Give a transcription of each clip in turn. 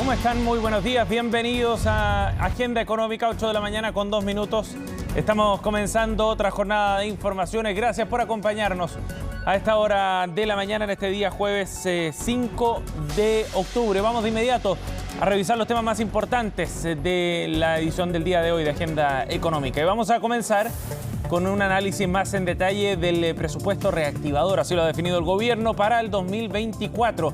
¿Cómo están? Muy buenos días. Bienvenidos a Agenda Económica, 8 de la mañana con 2 minutos. Estamos comenzando otra jornada de informaciones. Gracias por acompañarnos a esta hora de la mañana en este día jueves 5 de octubre. Vamos de inmediato a revisar los temas más importantes de la edición del día de hoy de Agenda Económica. Y vamos a comenzar con un análisis más en detalle del presupuesto reactivador, así lo ha definido el gobierno para el 2024.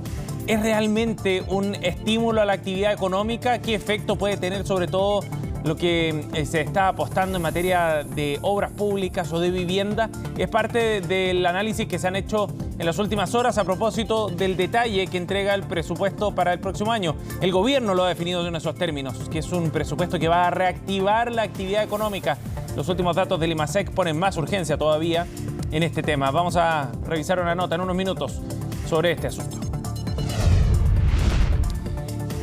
¿Es realmente un estímulo a la actividad económica? ¿Qué efecto puede tener sobre todo lo que se está apostando en materia de obras públicas o de vivienda? Es parte del análisis que se han hecho en las últimas horas a propósito del detalle que entrega el presupuesto para el próximo año. El gobierno lo ha definido en esos términos, que es un presupuesto que va a reactivar la actividad económica. Los últimos datos del IMASEC ponen más urgencia todavía en este tema. Vamos a revisar una nota en unos minutos sobre este asunto.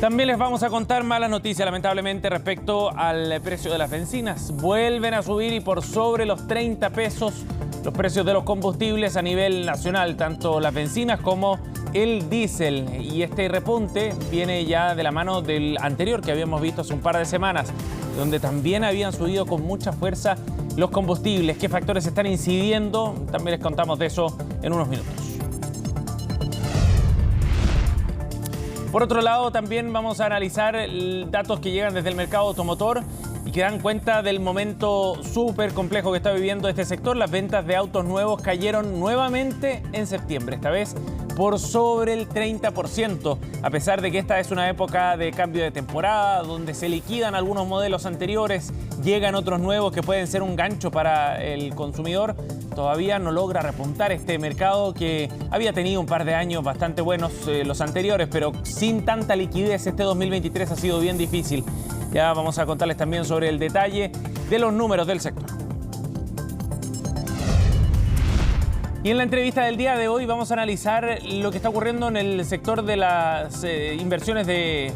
También les vamos a contar malas noticias, lamentablemente, respecto al precio de las bencinas. Vuelven a subir y por sobre los 30 pesos los precios de los combustibles a nivel nacional, tanto las bencinas como el diésel. Y este repunte viene ya de la mano del anterior que habíamos visto hace un par de semanas, donde también habían subido con mucha fuerza los combustibles. ¿Qué factores están incidiendo? También les contamos de eso en unos minutos. Por otro lado, también vamos a analizar datos que llegan desde el mercado automotor y que dan cuenta del momento súper complejo que está viviendo este sector. Las ventas de autos nuevos cayeron nuevamente en septiembre, esta vez por sobre el 30%, a pesar de que esta es una época de cambio de temporada, donde se liquidan algunos modelos anteriores, llegan otros nuevos que pueden ser un gancho para el consumidor. Todavía no logra repuntar este mercado que había tenido un par de años bastante buenos los anteriores, pero sin tanta liquidez este 2023 ha sido bien difícil. Ya vamos a contarles también sobre el detalle de los números del sector. Y en la entrevista del día de hoy vamos a analizar lo que está ocurriendo en el sector de las inversiones de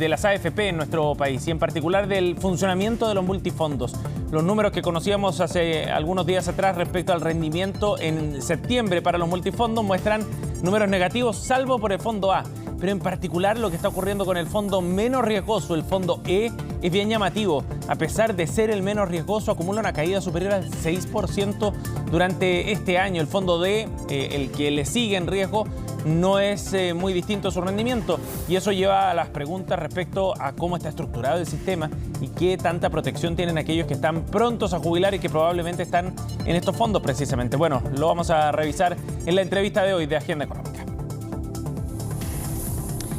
las AFP en nuestro país y en particular del funcionamiento de los multifondos. Los números que conocíamos hace algunos días atrás respecto al rendimiento en septiembre para los multifondos muestran números negativos, salvo por el fondo A. Pero en particular lo que está ocurriendo con el fondo menos riesgoso, el fondo E, es bien llamativo. A pesar de ser el menos riesgoso, acumula una caída superior al 6% durante este año. El fondo D, el que le sigue en riesgo, no es muy distinto a su rendimiento. Y eso lleva a las preguntas respecto a cómo está estructurado el sistema y qué tanta protección tienen aquellos que están prontos a jubilar y que probablemente están en estos fondos precisamente. Bueno, lo vamos a revisar en la entrevista de hoy de Agenda Económica.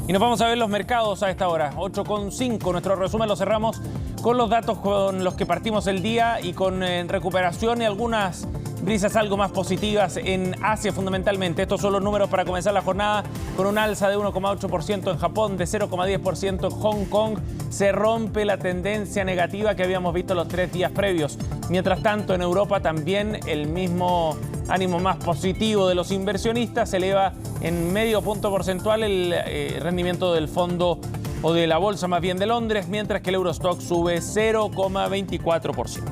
Y nos vamos a ver los mercados a esta hora, 8:05. Nuestro resumen lo cerramos con los datos con los que partimos el día y con recuperación y algunas brisas algo más positivas en Asia fundamentalmente. Estos son los números para comenzar la jornada con un alza de 1,8% en Japón, de 0,10% en Hong Kong. Se rompe la tendencia negativa que habíamos visto los 3 días previos. Mientras tanto, en Europa también el mismo ánimo más positivo de los inversionistas. Se eleva en medio punto porcentual el rendimiento del fondo o de la bolsa más bien de Londres, mientras que el Eurostock sube 0,24%.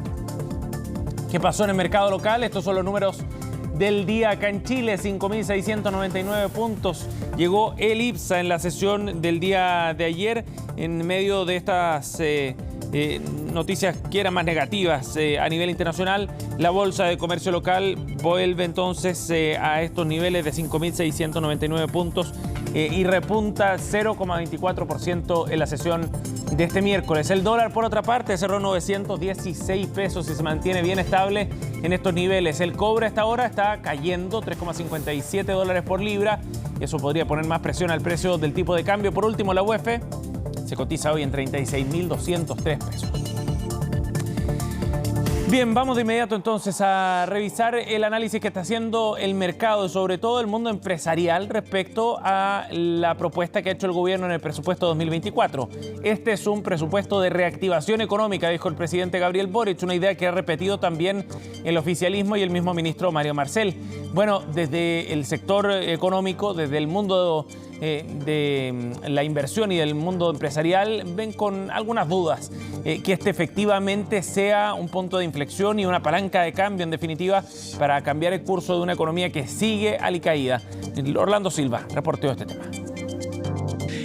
¿Qué pasó en el mercado local? Estos son los números del día acá en Chile, 5.699 puntos. Llegó el IPSA en la sesión del día de ayer en medio de estas noticias que eran más negativas a nivel internacional. La bolsa de comercio local vuelve entonces a estos niveles de 5.699 puntos y repunta 0,24% en la sesión de este miércoles. El dólar, por otra parte, cerró 916 pesos y se mantiene bien estable en estos niveles. El cobre a esta hora está cayendo, 3,57 dólares por libra. Eso podría poner más presión al precio del tipo de cambio. Por último, la UF se cotiza hoy en 36.203 pesos. Bien, vamos de inmediato entonces a revisar el análisis que está haciendo el mercado y sobre todo el mundo empresarial respecto a la propuesta que ha hecho el gobierno en el presupuesto 2024. Este es un presupuesto de reactivación económica, dijo el presidente Gabriel Boric, una idea que ha repetido también el oficialismo y el mismo ministro Mario Marcel. Bueno, desde el sector económico, desde el mundo de la inversión y del mundo empresarial, ven con algunas dudas que este efectivamente sea un punto de inflexión y una palanca de cambio, en definitiva, para cambiar el curso de una economía que sigue alicaída. Orlando Silva reporteó este tema.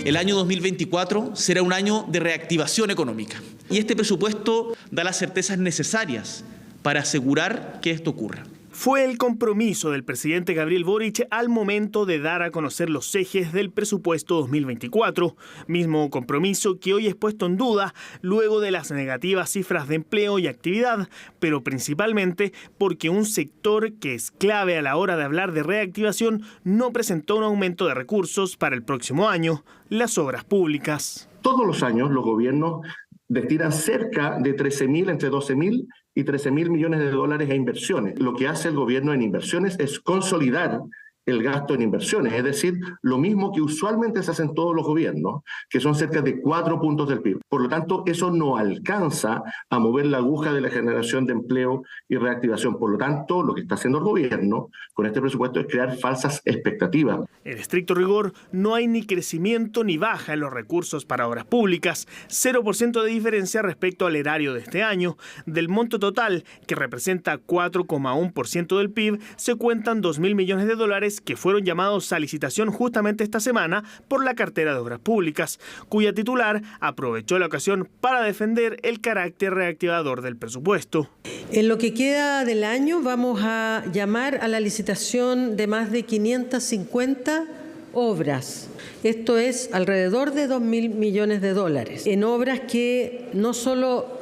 El año 2024 será un año de reactivación económica y este presupuesto da las certezas necesarias para asegurar que esto ocurra. Fue el compromiso del presidente Gabriel Boric al momento de dar a conocer los ejes del presupuesto 2024, mismo compromiso que hoy es puesto en duda luego de las negativas cifras de empleo y actividad, pero principalmente porque un sector que es clave a la hora de hablar de reactivación no presentó un aumento de recursos para el próximo año: las obras públicas. Todos los años los gobiernos destinan cerca de 13.000, entre 12.000 y 13.000 millones de dólares a inversiones. Lo que hace el gobierno en inversiones es consolidar el gasto en inversiones, es decir, lo mismo que usualmente se hace en todos los gobiernos, que son cerca de 4 puntos del PIB. Por lo tanto, eso no alcanza a mover la aguja de la generación de empleo y reactivación. Por lo tanto, lo que está haciendo el gobierno con este presupuesto es crear falsas expectativas. En estricto rigor, no hay ni crecimiento ni baja en los recursos para obras públicas, 0% de diferencia respecto al erario de este año. Del monto total, que representa 4,1% del PIB, se cuentan 2.000 millones de dólares que fueron llamados a licitación justamente esta semana por la cartera de Obras Públicas, cuya titular aprovechó la ocasión para defender el carácter reactivador del presupuesto. En lo que queda del año vamos a llamar a la licitación de más de 550 obras. Esto es alrededor de 2.000 millones de dólares en obras que no solo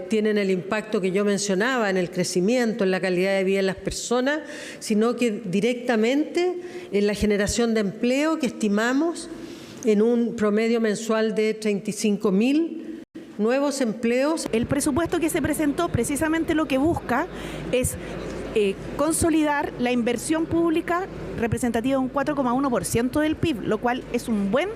tienen el impacto que yo mencionaba en el crecimiento, en la calidad de vida de las personas, sino que directamente en la generación de empleo, que estimamos en un promedio mensual de 35.000 nuevos empleos. El presupuesto que se presentó precisamente lo que busca es consolidar la inversión pública representativa de un 4,1% del PIB, lo cual es un buen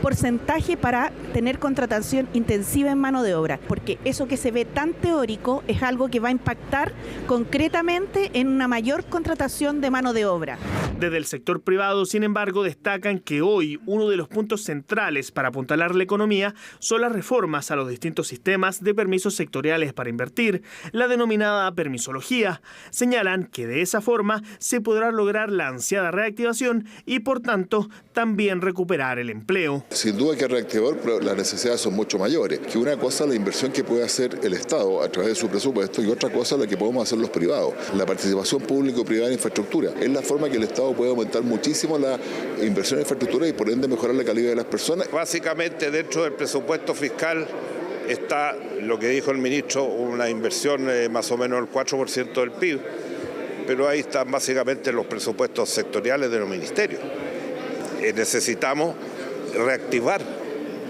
porcentaje para tener contratación intensiva en mano de obra, porque eso que se ve tan teórico es algo que va a impactar concretamente en una mayor contratación de mano de obra. Desde el sector privado, sin embargo, destacan que hoy uno de los puntos centrales para apuntalar la economía son las reformas a los distintos sistemas de permisos sectoriales para invertir, la denominada permisología. Señalan que de esa forma se podrá lograr la ansiada reactivación y, por tanto, también recuperar el empleo. Sin duda que es reactivador, pero las necesidades son mucho mayores. Que una cosa es la inversión que puede hacer el Estado a través de su presupuesto y otra cosa es la que podemos hacer los privados. La participación público-privada en infraestructura es la forma que el Estado puede aumentar muchísimo la inversión en infraestructura y por ende mejorar la calidad de las personas. Básicamente dentro del presupuesto fiscal está lo que dijo el ministro, una inversión más o menos del 4% del PIB, pero ahí están básicamente los presupuestos sectoriales de los ministerios. Necesitamos reactivar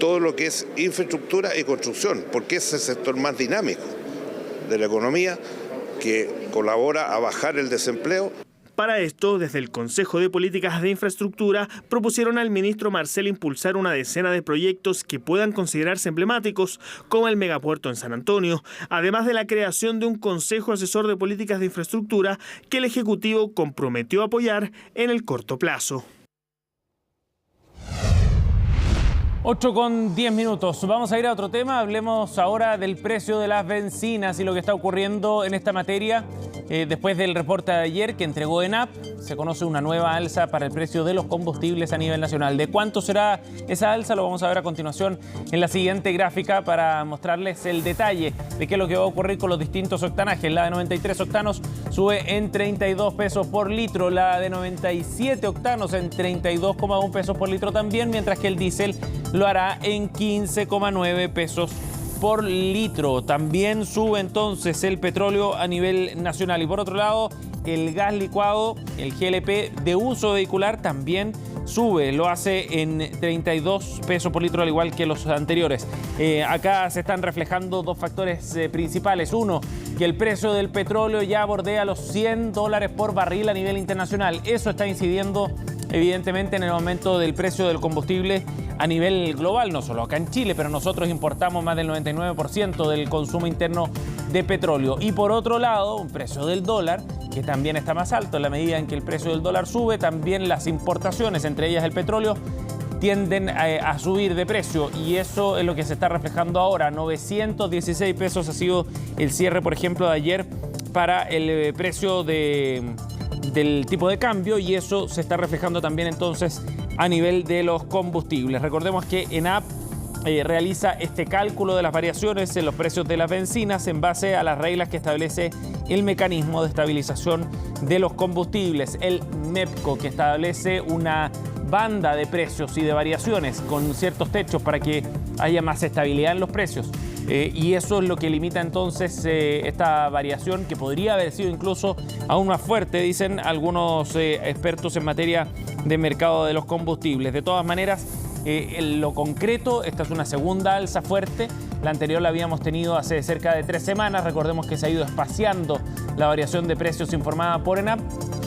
todo lo que es infraestructura y construcción, porque es el sector más dinámico de la economía que colabora a bajar el desempleo. Para esto, desde el Consejo de Políticas de Infraestructura, propusieron al ministro Marcel impulsar una decena de proyectos que puedan considerarse emblemáticos, como el megapuerto en San Antonio, además de la creación de un Consejo Asesor de Políticas de Infraestructura que el Ejecutivo comprometió a apoyar en el corto plazo. 8:10. Vamos a ir a otro tema. Hablemos ahora del precio de las bencinas y lo que está ocurriendo en esta materia. Después del reporte de ayer que entregó ENAP, se conoce una nueva alza para el precio de los combustibles a nivel nacional. ¿De cuánto será esa alza? Lo vamos a ver a continuación en la siguiente gráfica para mostrarles el detalle de qué es lo que va a ocurrir con los distintos octanajes. La de 93 octanos sube en 32 pesos por litro, la de 97 octanos en 32,1 pesos por litro también, mientras que el diésel lo hará en 15,9 pesos por litro. También sube entonces el petróleo a nivel nacional. Y por otro lado, el gas licuado, el GLP de uso vehicular, también sube. Lo hace en 32 pesos por litro, al igual que los anteriores. Acá se están reflejando dos factores principales. Uno, que el precio del petróleo ya bordea los $100 por barril a nivel internacional. Eso está incidiendo evidentemente en el aumento del precio del combustible a nivel global, no solo acá en Chile, pero nosotros importamos más del 99% del consumo interno de petróleo. Y por otro lado, un precio del dólar que también está más alto. En la medida en que el precio del dólar sube, también las importaciones, entre ellas el petróleo, tienden a subir de precio, y eso es lo que se está reflejando ahora. 916 pesos ha sido el cierre, por ejemplo, de ayer para el precio del tipo de cambio, y eso se está reflejando también entonces a nivel de los combustibles. Recordemos que ENAP realiza este cálculo de las variaciones en los precios de las bencinas en base a las reglas que establece el mecanismo de estabilización de los combustibles, el MEPCO, que establece una banda de precios y de variaciones con ciertos techos para que haya más estabilidad en los precios. Y eso es lo que limita entonces esta variación, que podría haber sido incluso aún más fuerte, dicen algunos expertos en materia de mercado de los combustibles. De todas maneras, en lo concreto, esta es una segunda alza fuerte. La anterior la habíamos tenido hace cerca de 3 semanas. Recordemos que se ha ido espaciando la variación de precios informada por ENAP.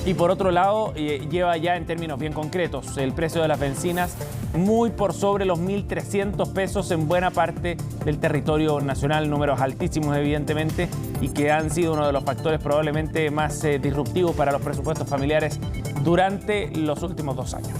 Y por otro lado, lleva ya en términos bien concretos el precio de las bencinas muy por sobre los 1.300 pesos en buena parte del territorio nacional. Números altísimos, evidentemente, y que han sido uno de los factores probablemente más disruptivos para los presupuestos familiares durante los últimos 2 años.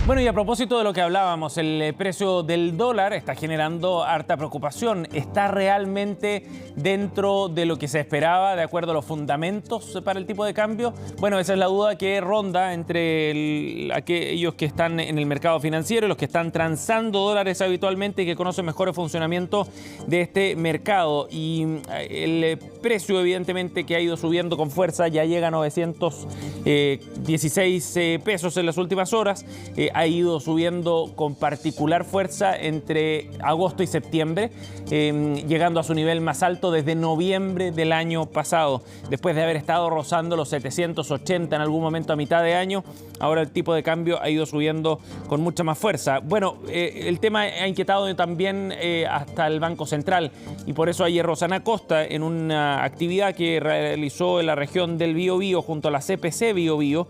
Bueno, y a propósito de lo que hablábamos, el precio del dólar está generando harta preocupación. ¿Está realmente dentro de lo que se esperaba, de acuerdo a los fundamentos para el tipo de cambio? Bueno, esa es la duda que ronda entre aquellos que están en el mercado financiero y los que están transando dólares habitualmente y que conocen mejor el funcionamiento de este mercado. Y el precio, evidentemente, que ha ido subiendo con fuerza, ya llega a 916 pesos en las últimas horas. Ha ido subiendo con particular fuerza entre agosto y septiembre, llegando a su nivel más alto desde noviembre del año pasado. Después de haber estado rozando los 780 en algún momento a mitad de año, ahora el tipo de cambio ha ido subiendo con mucha más fuerza. Bueno, el tema ha inquietado también hasta el Banco Central, y por eso ayer Rosana Costa, en una actividad que realizó en la región del Biobío junto a la CPC Biobío,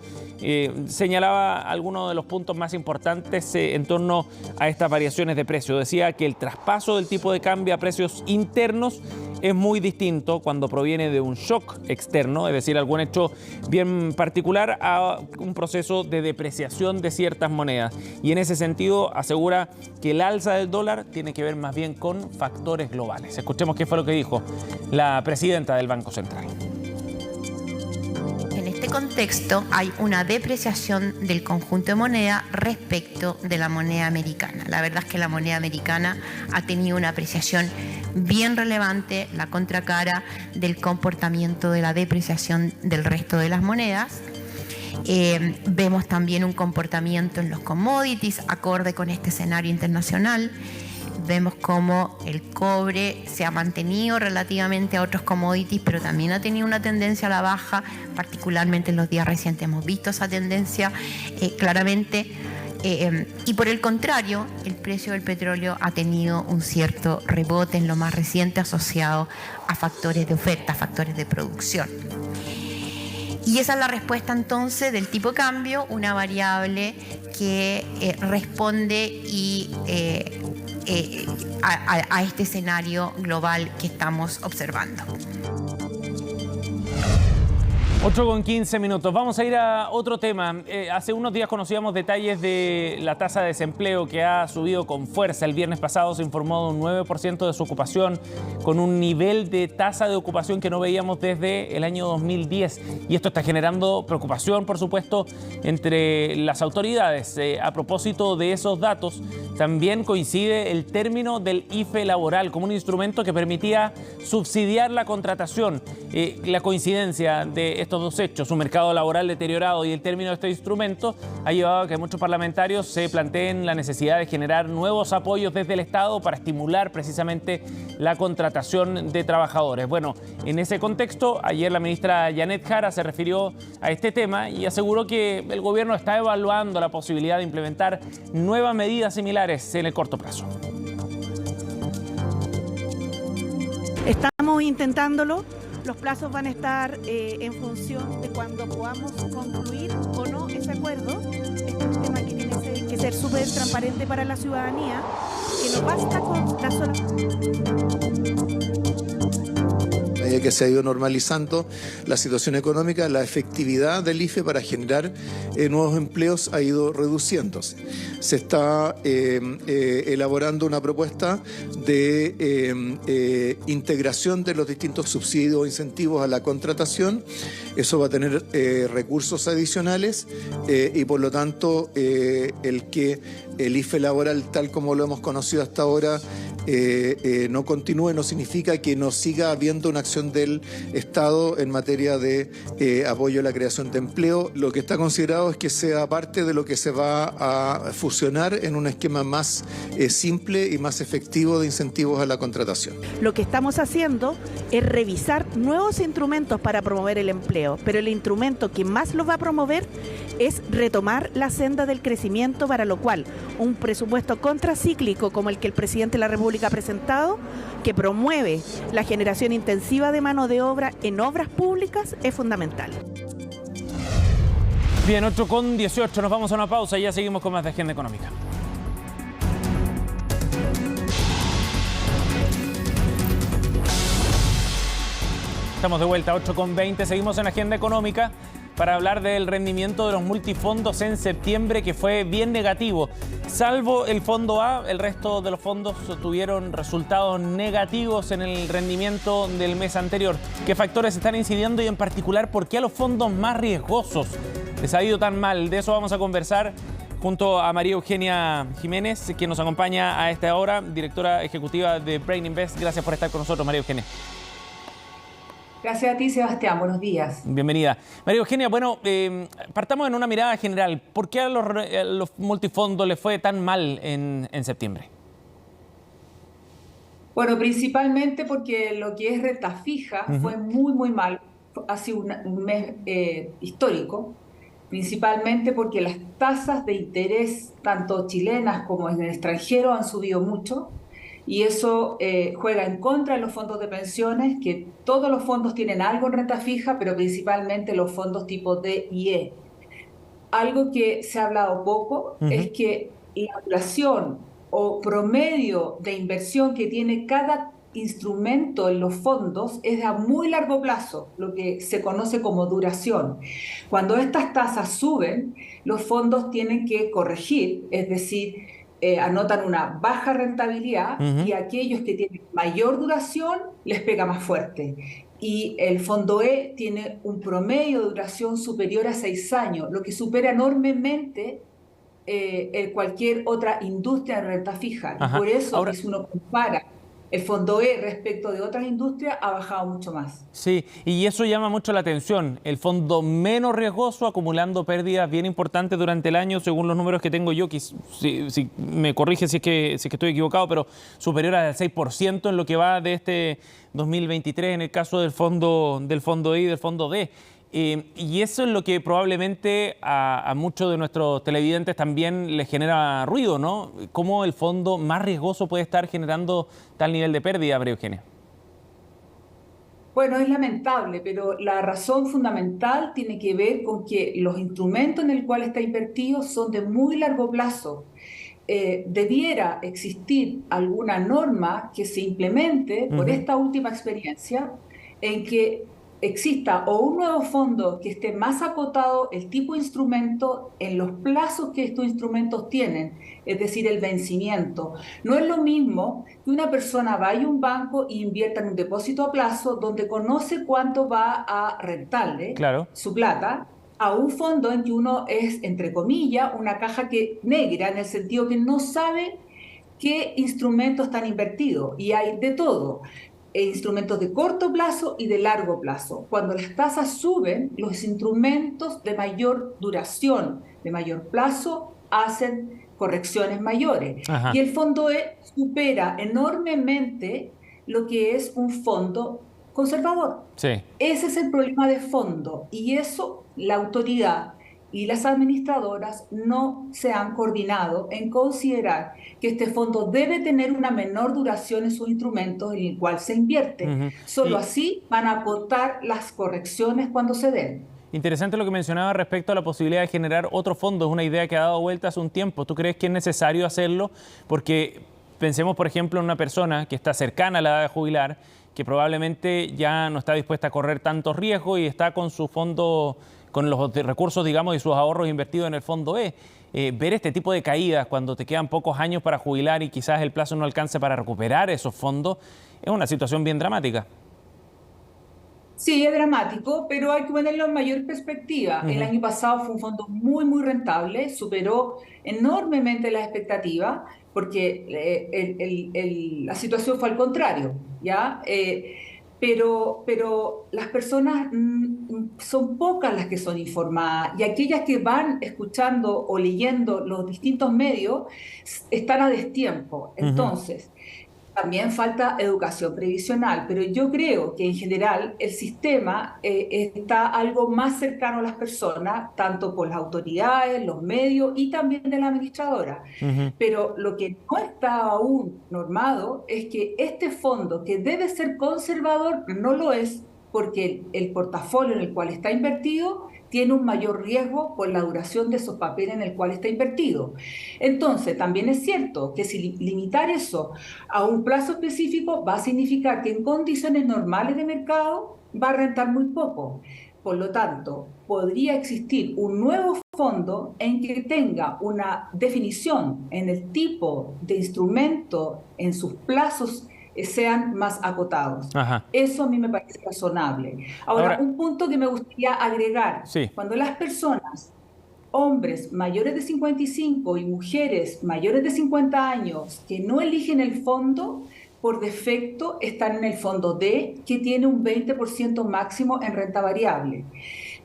señalaba algunos de los puntos más importantes en torno a estas variaciones de precio. Decía que el traspaso del tipo de cambio a precios internos es muy distinto cuando proviene de un shock externo, es decir, algún hecho bien particular, a un proceso de depreciación de ciertas monedas. Y en ese sentido asegura que el alza del dólar tiene que ver más bien con factores globales. Escuchemos qué fue lo que dijo la presidenta del Banco Central. En este contexto hay una depreciación del conjunto de moneda respecto de la moneda americana. La verdad es que la moneda americana ha tenido una apreciación bien relevante, la contracara del comportamiento de la depreciación del resto de las monedas. Vemos también un comportamiento en los commodities acorde con este escenario internacional. Vemos cómo el cobre se ha mantenido relativamente a otros commodities, pero también ha tenido una tendencia a la baja, particularmente en los días recientes hemos visto esa tendencia claramente. Y por el contrario, el precio del petróleo ha tenido un cierto rebote en lo más reciente asociado a factores de oferta, factores de producción. Y esa es la respuesta entonces del tipo de cambio, una variable que responde a este escenario global que estamos observando. 8:15 minutos. Vamos a ir a otro tema. Hace unos días conocíamos detalles de la tasa de desempleo que ha subido con fuerza. El viernes pasado se informó de un 9% de desocupación, con un nivel de tasa de ocupación que no veíamos desde el año 2010. Y esto está generando preocupación, por supuesto, entre las autoridades. A propósito de esos datos, también coincide el término del IFE laboral como un instrumento que permitía subsidiar la contratación. La coincidencia de estos dos hechos, un mercado laboral deteriorado y el término de este instrumento, ha llevado a que muchos parlamentarios se planteen la necesidad de generar nuevos apoyos desde el Estado para estimular precisamente la contratación de trabajadores. Bueno, en ese contexto, ayer la ministra Janet Jara se refirió a este tema y aseguró que el gobierno está evaluando la posibilidad de implementar nuevas medidas similares en el corto plazo. Estamos intentándolo. Los plazos van a estar en función de cuando podamos concluir o no ese acuerdo. Este es un tema que tiene que ser súper transparente para la ciudadanía, que no basta con la sola... La medida que se ha ido normalizando la situación económica, la efectividad del IFE para generar nuevos empleos ha ido reduciéndose. Se está elaborando una propuesta de integración de los distintos subsidios o incentivos a la contratación. Eso va a tener recursos adicionales y por lo tanto el que el IFE laboral tal como lo hemos conocido hasta ahora no continúe no significa que no siga habiendo una acción del Estado en materia de apoyo a la creación de empleo. Lo que está considerado es que sea parte de lo que se va a fusionar en un esquema más simple y más efectivo de incentivos a la contratación. Lo que estamos haciendo es revisar nuevos instrumentos para promover el empleo, pero el instrumento que más los va a promover es retomar la senda del crecimiento, para lo cual un presupuesto contracíclico como el que el presidente de la República ha presentado, que promueve la generación intensiva de mano de obra en obras públicas, es fundamental. Bien, 8:18, nos vamos a una pausa y ya seguimos con más de Agenda Económica. Estamos de vuelta, 8:20, seguimos en Agenda Económica para hablar del rendimiento de los multifondos en septiembre, que fue bien negativo. Salvo el fondo A, el resto de los fondos tuvieron resultados negativos en el rendimiento del mes anterior. ¿Qué factores están incidiendo y en particular por qué a los fondos más riesgosos les ha ido tan mal? De eso vamos a conversar junto a María Eugenia Jiménez, quien nos acompaña a esta hora, directora ejecutiva de Brain Invest. Gracias por estar con nosotros, María Eugenia. Gracias a ti, Sebastián. Buenos días. Bienvenida. María Eugenia, bueno, partamos en una mirada general. ¿Por qué a los multifondos les fue tan mal en septiembre? Bueno, principalmente porque lo que es renta fija fue muy mal. Ha sido un mes histórico, principalmente porque las tasas de interés, tanto chilenas como en el extranjero, han subido mucho. Y eso juega en contra de los fondos de pensiones, que todos los fondos tienen algo en renta fija, pero principalmente los fondos tipo D y E. Algo que se ha hablado poco es que la duración o promedio de inversión que tiene cada instrumento en los fondos es a muy largo plazo, lo que se conoce como duración. Cuando estas tasas suben, los fondos tienen que corregir, es decir, anotan una baja rentabilidad y aquellos que tienen mayor duración les pega más fuerte. Y el fondo E tiene un promedio de duración superior a 6 años, lo que supera enormemente cualquier otra industria de renta fija. Y por eso, ahora, si uno compara el fondo E respecto de otras industrias, ha bajado mucho más. Sí, y eso llama mucho la atención. El fondo menos riesgoso acumulando pérdidas bien importantes durante el año, según los números que tengo yo, que si me corrige si es que estoy equivocado, pero superior al 6% en lo que va de este 2023 en el caso del fondo E y del fondo D. Y eso es lo que probablemente a muchos de nuestros televidentes también les genera ruido, ¿no? ¿Cómo el fondo más riesgoso puede estar generando tal nivel de pérdida, María Eugenia? Bueno, es lamentable, pero la razón fundamental tiene que ver con que los instrumentos en el cual está invertido son de muy largo plazo. Debiera existir alguna norma que se implemente por esta última experiencia en que exista o un nuevo fondo que esté más acotado el tipo de instrumento en los plazos que estos instrumentos tienen, es decir, el vencimiento. No es lo mismo que una persona vaya a un banco e invierta en un depósito a plazo donde conoce cuánto va a rentarle su plata, a un fondo en que uno es, entre comillas, una caja negra, en el sentido que no sabe qué instrumentos están invertidos, y hay de todo. Instrumentos de corto plazo y de largo plazo. Cuando las tasas suben, los instrumentos de mayor duración, de mayor plazo, hacen correcciones mayores. Y el fondo E supera enormemente lo que es un fondo conservador. Sí. Ese es el problema de fondo, y eso la autoridad y las administradoras no se han coordinado en considerar que este fondo debe tener una menor duración en sus instrumentos en el cual se invierte. Solo así van a acortar las correcciones cuando se den. Interesante lo que mencionaba respecto a la posibilidad de generar otro fondo. Es una idea que ha dado vuelta hace un tiempo. ¿Tú crees que es necesario hacerlo? Porque pensemos, por ejemplo, en una persona que está cercana a la edad de jubilar, que probablemente ya no está dispuesta a correr tantos riesgos y está con su fondo, con los recursos, digamos, y sus ahorros invertidos en el fondo E. Ver este tipo de caídas cuando te quedan pocos años para jubilar y quizás el plazo no alcance para recuperar esos fondos, es una situación bien dramática. Sí, es dramático, pero hay que ponerlo en mayor perspectiva. El año pasado fue un fondo muy, muy rentable, superó enormemente las expectativas, porque la situación fue al contrario, ¿ya? Pero las personas son pocas las que son informadas, y aquellas que van escuchando o leyendo los distintos medios están a destiempo. Entonces, también falta educación previsional, pero yo creo que en general el sistema está algo más cercano a las personas, tanto por las autoridades, los medios y también de la administradora. Pero lo que no está aún normado es que este fondo, que debe ser conservador, no lo es, porque el portafolio en el cual está invertido tiene un mayor riesgo por la duración de esos papeles en el cual está invertido. Entonces, también es cierto que si limitar eso a un plazo específico va a significar que en condiciones normales de mercado va a rentar muy poco. Por lo tanto, podría existir un nuevo fondo en que tenga una definición en el tipo de instrumento, en sus plazos, sean más acotados. Eso a mí me parece razonable. Ahora, un punto que me gustaría agregar. Cuando las personas, hombres mayores de 55 y mujeres mayores de 50 años, que no eligen el fondo, por defecto están en el fondo D, que tiene un 20% máximo en renta variable.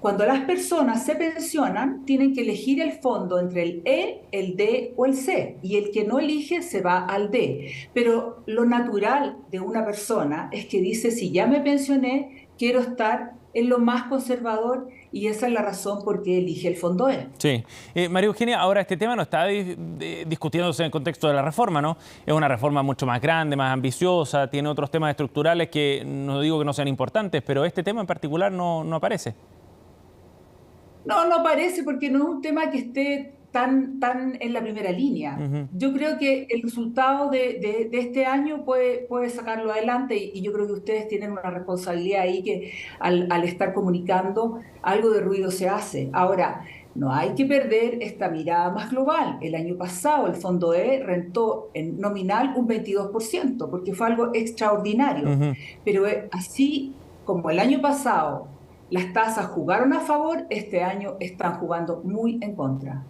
Cuando las personas se pensionan, tienen que elegir el fondo entre el E, el D o el C, y el que no elige se va al D. Pero lo natural de una persona es que dice, si ya me pensioné, quiero estar en lo más conservador, y esa es la razón por qué elige el fondo E. Sí. María Eugenia, ahora este tema no está discutiéndose en el contexto de la reforma, ¿no? Es una reforma mucho más grande, más ambiciosa, tiene otros temas estructurales que no digo que no sean importantes, pero este tema en particular no aparece. No aparece porque no es un tema que esté tan en la primera línea. Yo creo que el resultado de este año puede sacarlo adelante, y yo creo que ustedes tienen una responsabilidad ahí, que al estar comunicando, algo de ruido se hace. Ahora, no hay que perder esta mirada más global. El año pasado el fondo E rentó en nominal un 22%, porque fue algo extraordinario. Pero así como el año pasado las tasas jugaron a favor, este año están jugando muy en contra.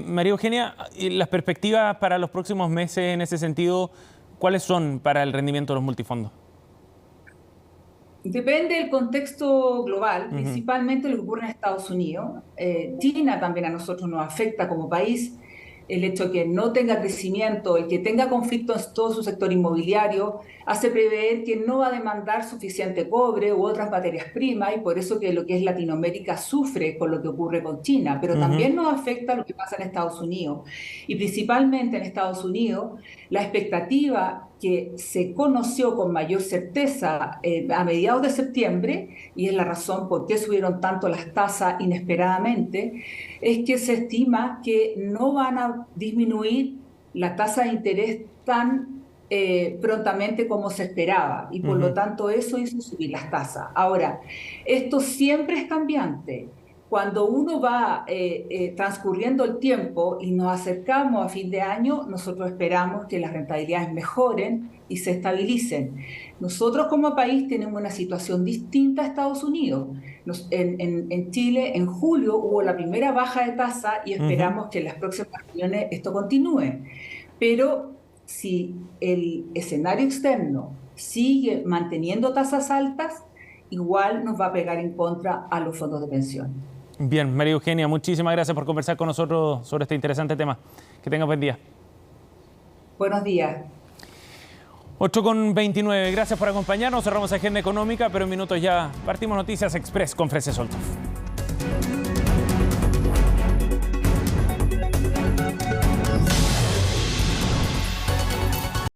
María Eugenia, las perspectivas para los próximos meses en ese sentido, ¿cuáles son para el rendimiento de los multifondos? Depende del contexto global, principalmente lo que ocurre en Estados Unidos. China también a nosotros nos afecta como país. El hecho de que no tenga crecimiento y que tenga conflicto en todo su sector inmobiliario hace prever que no va a demandar suficiente cobre u otras materias primas, y por eso que lo que es Latinoamérica sufre con lo que ocurre con China, pero también nos afecta lo que pasa en Estados Unidos. Y principalmente en Estados Unidos, la expectativa que se conoció con mayor certeza a mediados de septiembre, y es la razón por qué subieron tanto las tasas inesperadamente, es que se estima que no van a disminuir la tasa de interés tan prontamente como se esperaba, y por lo tanto eso hizo subir las tasas. Ahora, esto siempre es cambiante. Cuando uno va transcurriendo el tiempo y nos acercamos a fin de año, nosotros esperamos que las rentabilidades mejoren y se estabilicen. Nosotros como país tenemos una situación distinta a Estados Unidos. En Chile, en julio, hubo la primera baja de tasa y esperamos que en las próximas reuniones esto continúe. Pero si el escenario externo sigue manteniendo tasas altas, igual nos va a pegar en contra a los fondos de pensión. Bien, María Eugenia, muchísimas gracias por conversar con nosotros sobre este interesante tema. Que tenga buen día. Buenos días. 8:29. Gracias por acompañarnos. Cerramos Agenda Económica, pero en minutos ya partimos Noticias Express con Frecia Soltov.